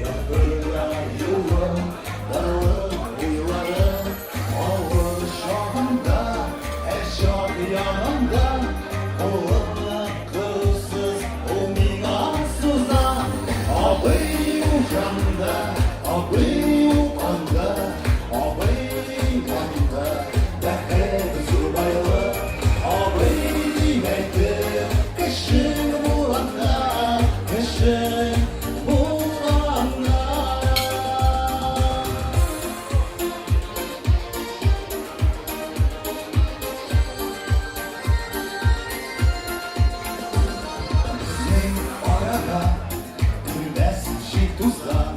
Yapırlar yolum, daralım huylarım. Ağır şahında, eşyat yanında. Oğlanı kızsız, o minansıza. Abi ucanda, abi ukanda, abi yanda. Dehret subaylı, abi demektir. Kışın bulanda, kışın bulanda. Bizim arada gülmez şituzdan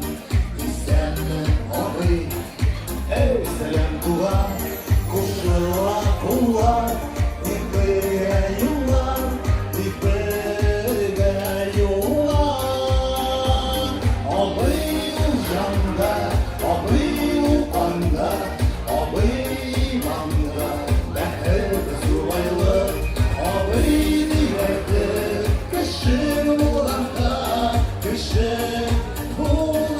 İstenme abi Evselen kula Kuşula kula İpere yollar İpere yollar Abi ucanda Abi ukanda Abi imanda Mehmet subaylı Abi demektir Kışın bulanda Kışın bulanda.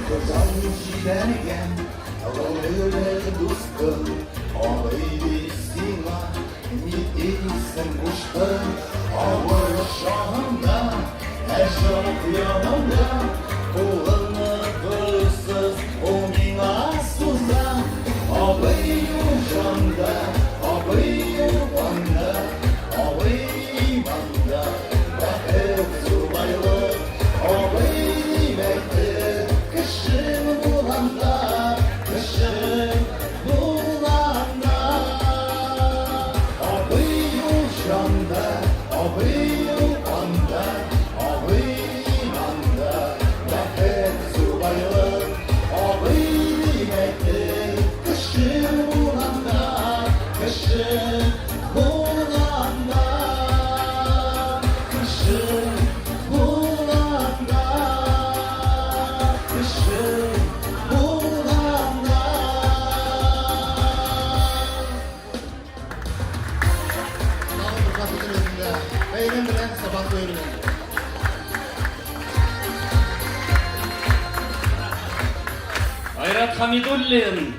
Kızan giderken Öyle dostum Ağabey sima Midilsen kuştum Ağır şahında Eşraf yanında Kulağını kırsız O minasızda Ağabey ucanda Ağabey yuvanda Ağabey imanda Rahmet subaylı Ağabey demektir Kışın bulanda Kışın bulanda Abi ucanda Abi yuvanda Abi imanda Rahmet subaylı Abi demektir Kışın bulanda Kışın bulanda Kışın bulanda Kışın bulanda. Namık Kapı'nın önünde Beynin bilen sabah buyurun. Hayrat Hamidullin